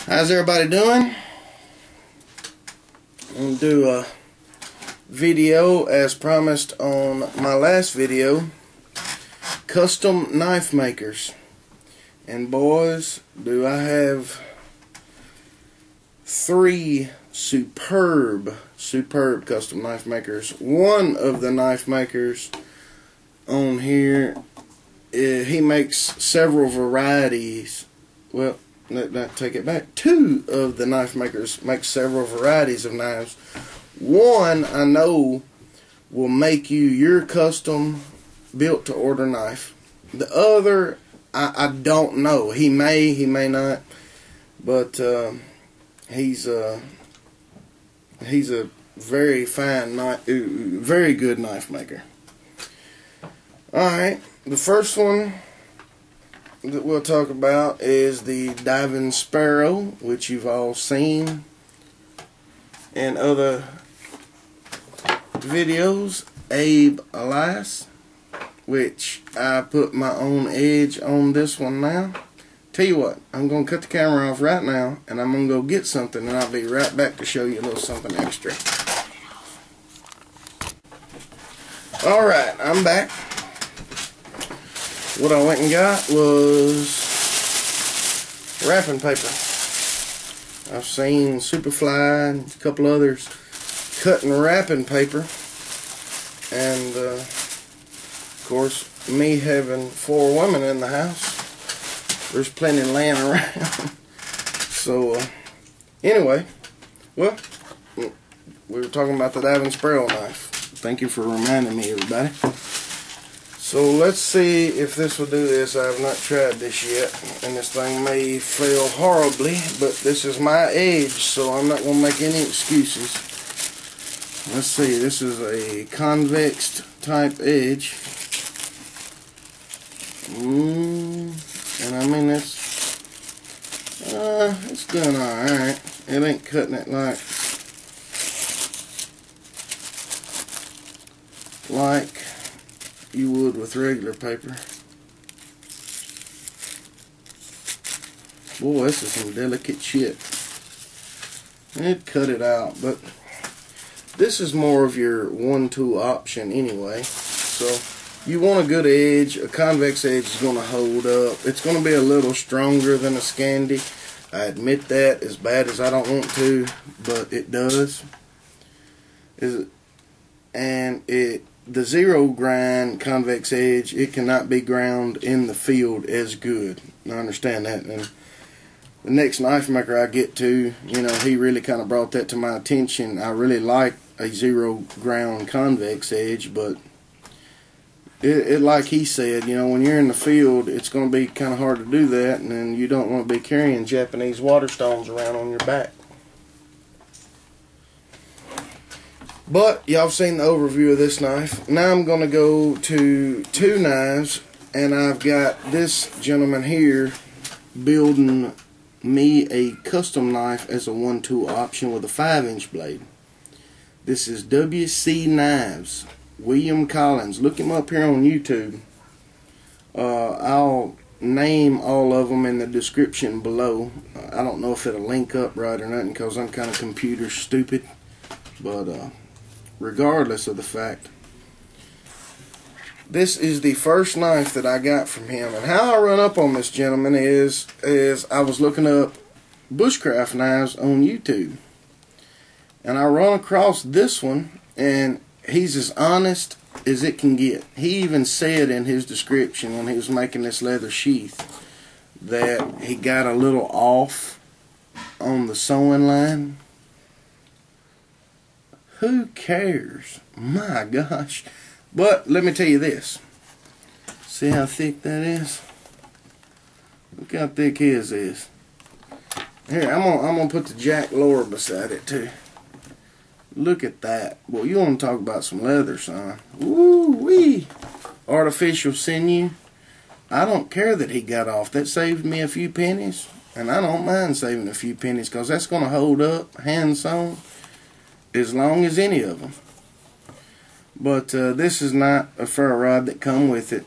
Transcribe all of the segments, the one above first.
How's everybody doing? I'm going to do a video as promised on my last video. Custom knife makers. And boys, do I have 3 superb custom knife makers. One of the knife makers on here, he makes several varieties. Well, let's take it back. 2 of the knife makers make several varieties of knives. One I know will make you your custom built to order knife. The other I don't know. He may not, but he's a very fine very good knife maker. Alright, the first one that we'll talk about is the diving sparrow, which you've all seen in other videos. Abe Elias, which I put my own edge on this one now. Tell you what, I'm going to cut the camera off right now, and I'm going to go get something, and I'll be right back to show you a little something extra. Alright, I'm back. What I went and got was wrapping paper. I've seen Superfly and a couple others cutting wrapping paper, and of course, me having 4 women in the house, there's plenty laying around. So anyway, well, we were talking about the diving sparrow knife. Thank you for reminding me, everybody. So let's see if this will do this. I have not tried this yet, and this thing may fail horribly, but this is my edge, so I'm not going to make any excuses. Let's see, this is a convex type edge. And I mean, it's doing alright. It ain't cutting it like you would with regular paper. Boy, this is some delicate shit. It cut it out, but this is more of your 1-2 option anyway. So you want a good edge. A convex edge is going to hold up. It's going to be a little stronger than a Scandi. I admit that, as bad as I don't want to, but it does. The zero grind convex edge, it cannot be ground in the field as good. I understand that. And the next knife maker I get to, you know, he really kind of brought that to my attention. I really like a zero ground convex edge, but it like he said, you know, when you're in the field, it's going to be kind of hard to do that, and then you don't want to be carrying Japanese water stones around on your back. But y'all seen the overview of this knife. Now I'm going to go to 2 knives, and I've got this gentleman here building me a custom knife as a 1-2 option with a 5-inch blade. This is WC Knives, William Collins. Look him up here on YouTube. I'll name all of them in the description below. I don't know if it'll link up right or nothing, because I'm kind of computer stupid. But regardless of the fact, this is the first knife that I got from him. And how I run up on this gentleman is I was looking up bushcraft knives on YouTube, and I run across this one, and he's as honest as it can get. He even said in his description when he was making this leather sheath that he got a little off on the sewing line. Who cares? My gosh. But let me tell you this. See how thick that is? Look how thick his is. Here, I'm gonna put the jack lower beside it too. Look at that. Well, you want to talk about some leather, son. Woo-wee. Artificial sinew. I don't care that he got off. That saved me a few pennies. And I don't mind saving a few pennies, because that's going to hold up, hand sewn, as long as any of them. But this is not a ferro rod that come with it.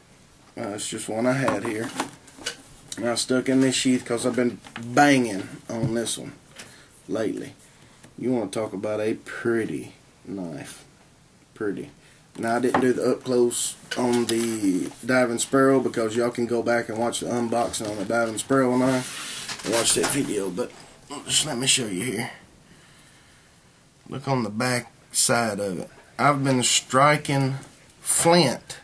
It's just one I had here. And I stuck in this sheath because I've been banging on this one lately. You want to talk about a pretty knife. Pretty. Now, I didn't do the up close on the diving sparrow because y'all can go back and watch the unboxing on the diving sparrow knife and watch that video, but just let me show you here. Look on the back side of it. I've been striking flint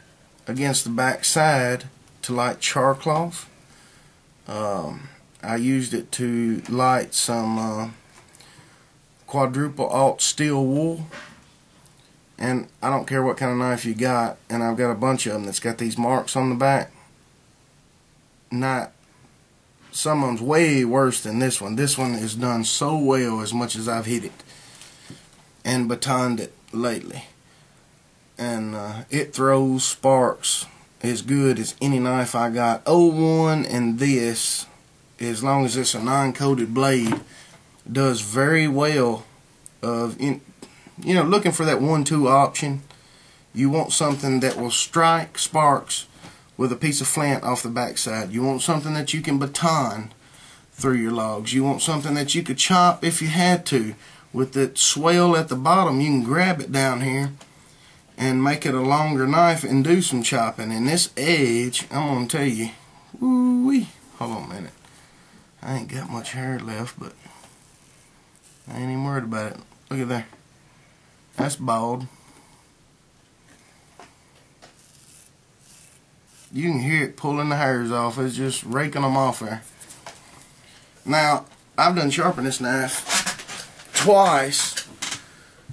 against the back side to light char cloth. I used it to light some quadruple alt steel wool. And I don't care what kind of knife you got, and I've got a bunch of them that's got these marks on the back. Some of them's way worse than this one. This one is done so well as much as I've hit it and batoned it lately. And it throws sparks as good as any knife I got. 01 and this, as long as it's a non-coated blade, does very well you know, looking for that 1-2 option. You want something that will strike sparks with a piece of flint off the backside. You want something that you can baton through your logs. You want something that you could chop if you had to. With that swell at the bottom, you can grab it down here and make it a longer knife and do some chopping. And this edge, I'm going to tell you, woo-wee. Hold on a minute. I ain't got much hair left, but I ain't even worried about it. Look at there. That's bald. You can hear it pulling the hairs off. It's just raking them off there. Now, I've done sharpened this knife twice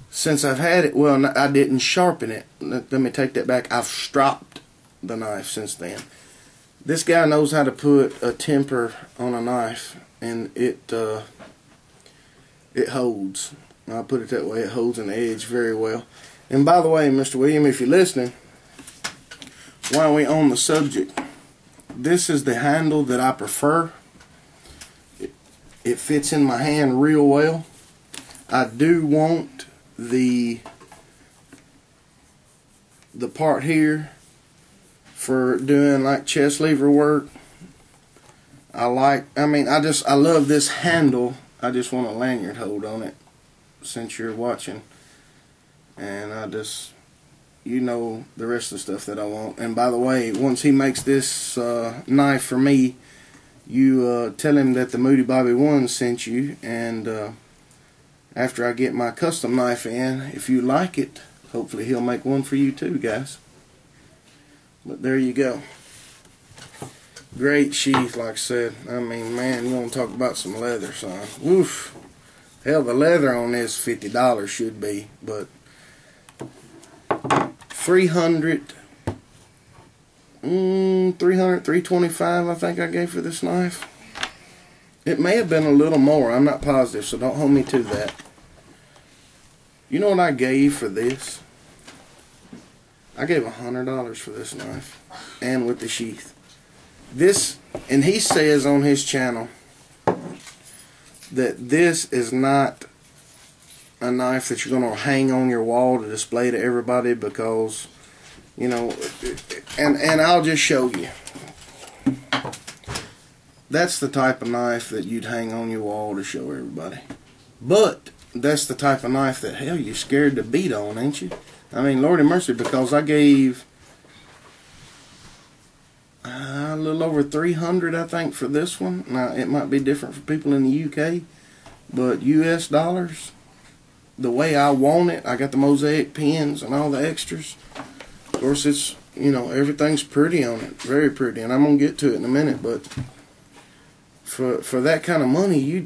since I've had it. Well, I didn't sharpen it. Let me take that back. I've stropped the knife since then. This guy knows how to put a temper on a knife, and it holds. I'll put it that way. It holds an edge very well. And by the way, Mr. William, if you're listening, while we're on the subject, this is the handle that I prefer. It fits in my hand real well. I do want the part here for doing like chest lever work. I love this handle. I just want a lanyard hold on it, since you're watching, and you know the rest of the stuff that I want. And by the way, once he makes this knife for me, you tell him that the Moody Bobby 1 sent you, and after I get my custom knife in, if you like it, hopefully he'll make one for you too, guys. But there you go. Great sheath, like I said. I mean, man, you want to talk about some leather, son. Woof. Hell, the leather on this $50 should be, but $325 I think I gave for this knife. It may have been a little more. I'm not positive, so don't hold me to that. You know what I gave for this? I gave $100 for this knife, and with the sheath. This, and he says on his channel that this is not a knife that you're going to hang on your wall to display to everybody, because, you know, and I'll just show you. That's the type of knife that you'd hang on your wall to show everybody. But that's the type of knife that, hell, you're scared to beat on, ain't you? I mean, Lordy mercy, because I gave a little over $300, I think, for this one. Now, it might be different for people in the UK, but US dollars, the way I want it, I got the mosaic pins and all the extras. Of course, it's, you know, everything's pretty on it, very pretty, and I'm going to get to it in a minute, but for that kind of money, you